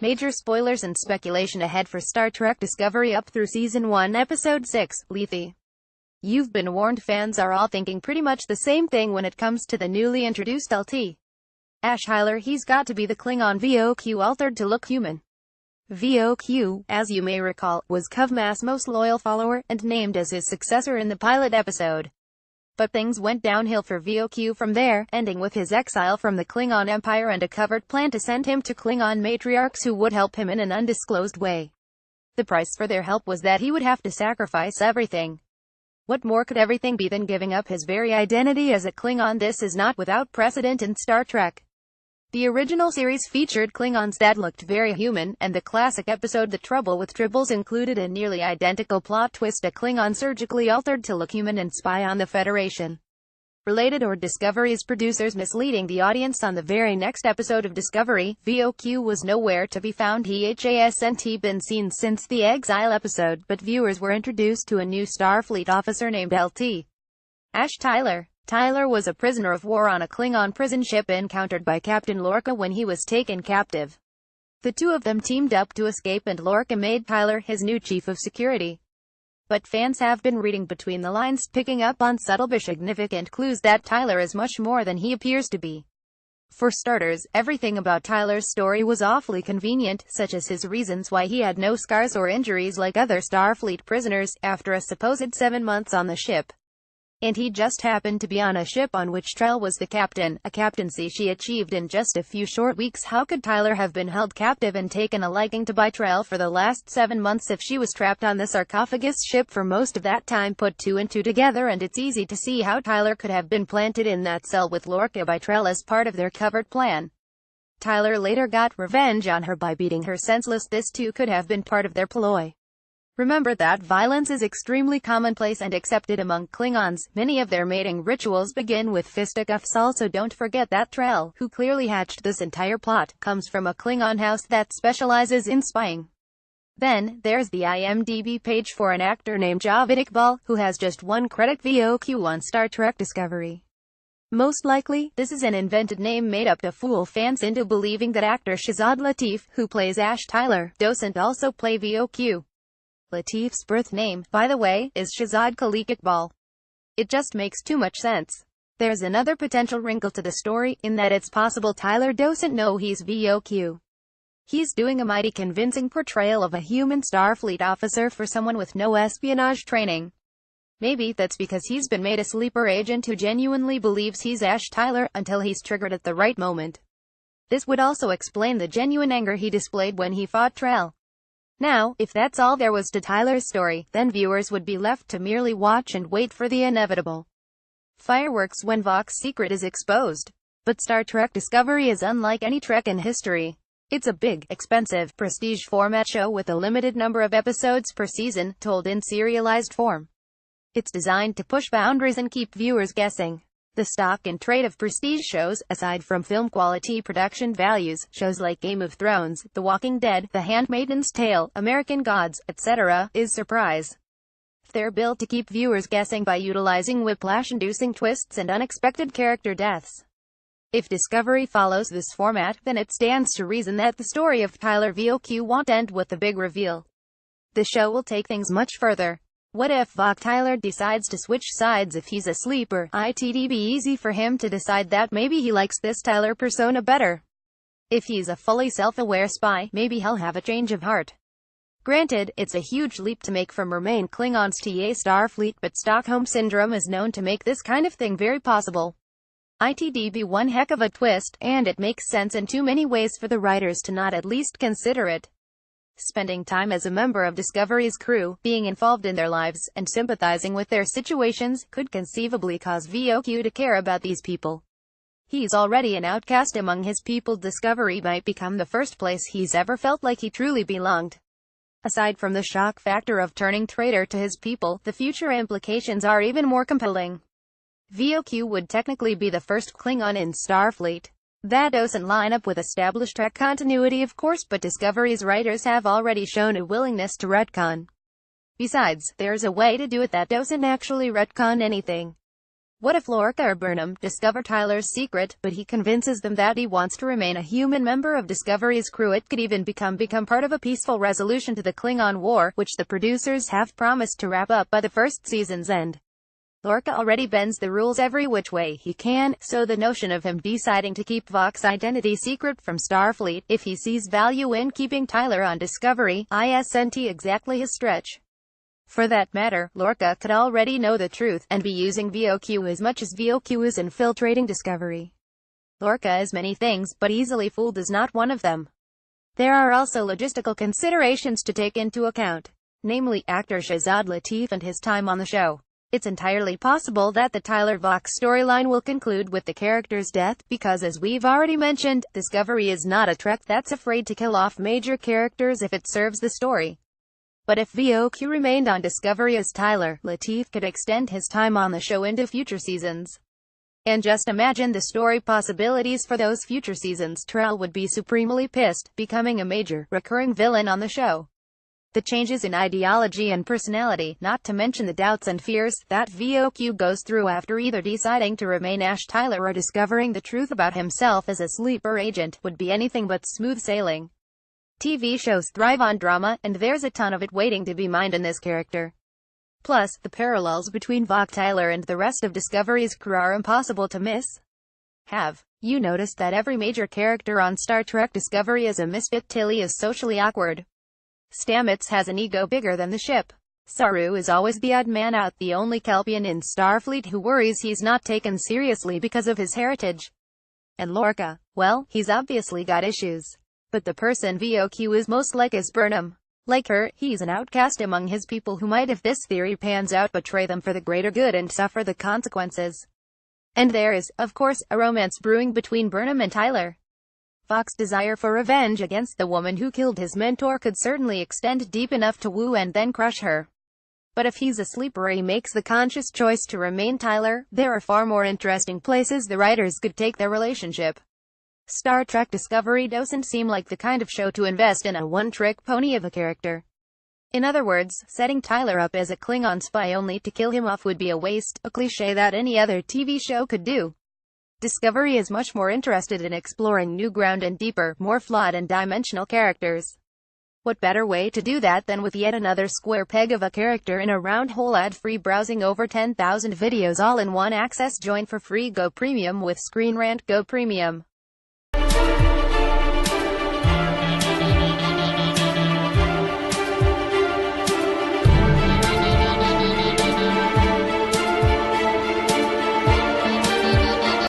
Major spoilers and speculation ahead for Star Trek Discovery up through Season 1, Episode 6, Lethe. You've been warned, fans are all thinking pretty much the same thing when it comes to the newly introduced LT. Ash Tyler. He's got to be the Klingon VOQ altered to look human. VOQ, as you may recall, was Kuvma's most loyal follower, and named as his successor in the pilot episode. But things went downhill for VOQ from there, ending with his exile from the Klingon Empire and a covert plan to send him to Klingon matriarchs who would help him in an undisclosed way. The price for their help was that he would have to sacrifice everything. What more could everything be than giving up his very identity as a Klingon? This is not without precedent in Star Trek. The original series featured Klingons that looked very human, and the classic episode The Trouble with Tribbles included a nearly identical plot twist: a Klingon surgically altered to look human and spy on the Federation. Related, or Discovery's producers misleading the audience on the very next episode of Discovery, VOQ was nowhere to be found. He hasn't been seen since the Exile episode, but viewers were introduced to a new Starfleet officer named LT. Ash Tyler. Tyler was a prisoner of war on a Klingon prison ship encountered by Captain Lorca when he was taken captive. The two of them teamed up to escape, and Lorca made Tyler his new chief of security. But fans have been reading between the lines, picking up on subtle but significant clues that Tyler is much more than he appears to be. For starters, everything about Tyler's story was awfully convenient, such as his reasons why he had no scars or injuries like other Starfleet prisoners, after a supposed 7 months on the ship. And he just happened to be on a ship on which Trell was the captain, a captaincy she achieved in just a few short weeks. How could Tyler have been held captive and taken a liking to by Trell for the last 7 months if she was trapped on the sarcophagus ship for most of that time? Put two and two together, and it's easy to see how Tyler could have been planted in that cell with Lorca by Trell as part of their covert plan. Tyler later got revenge on her by beating her senseless. This too could have been part of their ploy. Remember that violence is extremely commonplace and accepted among Klingons. Many of their mating rituals begin with fisticuffs. Also, don't forget that Trell, who clearly hatched this entire plot, comes from a Klingon house that specializes in spying. Then, there's the IMDb page for an actor named Javid Iqbal, who has just one credit: VOQ on Star Trek Discovery. Most likely, this is an invented name made up to fool fans into believing that actor Shazad Latif, who plays Ash Tyler, doesn't also play VOQ. Latif's birth name, by the way, is Shazad Khalik Iqbal. It just makes too much sense. There's another potential wrinkle to the story, in that it's possible Tyler doesn't know he's VOQ. He's doing a mighty convincing portrayal of a human Starfleet officer for someone with no espionage training. Maybe that's because he's been made a sleeper agent who genuinely believes he's Ash Tyler, until he's triggered at the right moment. This would also explain the genuine anger he displayed when he fought Trell. Now, if that's all there was to Tyler's story, then viewers would be left to merely watch and wait for the inevitable fireworks when Voq's secret is exposed. But Star Trek Discovery is unlike any Trek in history. It's a big, expensive, prestige format show with a limited number of episodes per season, told in serialized form. It's designed to push boundaries and keep viewers guessing. The stock and trade of prestige shows, aside from film quality production values, shows like Game of Thrones, The Walking Dead, The Handmaid's Tale, American Gods, etc., is surprise. They're built to keep viewers guessing by utilizing whiplash-inducing twists and unexpected character deaths. If Discovery follows this format, then it stands to reason that the story of Tyler VOQ won't end with the big reveal. The show will take things much further. What if Voq Tyler decides to switch sides? If he's a sleeper, it'd be easy for him to decide that maybe he likes this Tyler persona better. If he's a fully self-aware spy, maybe he'll have a change of heart. Granted, it's a huge leap to make from remain Klingons to Starfleet, but Stockholm Syndrome is known to make this kind of thing very possible. It'd be one heck of a twist, and it makes sense in too many ways for the writers to not at least consider it. Spending time as a member of Discovery's crew, being involved in their lives, and sympathizing with their situations, could conceivably cause VOQ to care about these people. He's already an outcast among his people. Discovery might become the first place he's ever felt like he truly belonged. Aside from the shock factor of turning traitor to his people, the future implications are even more compelling. VOQ would technically be the first Klingon in Starfleet. That doesn't line up with established Trek continuity, of course, but Discovery's writers have already shown a willingness to retcon. Besides, there's a way to do it that doesn't actually retcon anything. What if Lorca or Burnham discover Tyler's secret, but he convinces them that he wants to remain a human member of Discovery's crew? It could even become part of a peaceful resolution to the Klingon War, which the producers have promised to wrap up by the first season's end. Lorca already bends the rules every which way he can, so the notion of him deciding to keep Voq's identity secret from Starfleet, if he sees value in keeping Tyler on Discovery, isn't exactly a stretch. For that matter, Lorca could already know the truth, and be using VOQ as much as VOQ is infiltrating Discovery. Lorca is many things, but easily fooled is not one of them. There are also logistical considerations to take into account, namely actor Shazad Latif and his time on the show. It's entirely possible that the Tyler Voq storyline will conclude with the character's death, because as we've already mentioned, Discovery is not a Trek that's afraid to kill off major characters if it serves the story. But if VOQ remained on Discovery as Tyler, Latif could extend his time on the show into future seasons. And just imagine the story possibilities for those future seasons. Trell would be supremely pissed, becoming a major, recurring villain on the show. The changes in ideology and personality, not to mention the doubts and fears that VOQ goes through after either deciding to remain Ash Tyler or discovering the truth about himself as a sleeper agent, would be anything but smooth sailing. TV shows thrive on drama, and there's a ton of it waiting to be mined in this character. Plus, the parallels between Voq Tyler and the rest of Discovery's crew are impossible to miss. Have you noticed that every major character on Star Trek Discovery is a misfit? Tilly is socially awkward. Stamets has an ego bigger than the ship. Saru is always the odd man out, the only Kelpian in Starfleet who worries he's not taken seriously because of his heritage. And Lorca, well, he's obviously got issues. But the person VOQ is most like is Burnham. Like her, he's an outcast among his people who might, if this theory pans out, betray them for the greater good and suffer the consequences. And there is, of course, a romance brewing between Burnham and Tyler. Voq's desire for revenge against the woman who killed his mentor could certainly extend deep enough to woo and then crush her. But if he's a sleeper, he makes the conscious choice to remain Tyler, there are far more interesting places the writers could take their relationship. Star Trek Discovery doesn't seem like the kind of show to invest in a one-trick pony of a character. In other words, setting Tyler up as a Klingon spy only to kill him off would be a waste, a cliché that any other TV show could do. Discovery is much more interested in exploring new ground and deeper, more flawed and dimensional characters. What better way to do that than with yet another square peg of a character in a round hole? Ad-free browsing, over 10,000 videos all in one access. Join for free. Go Premium with Screen Rant. Go Premium.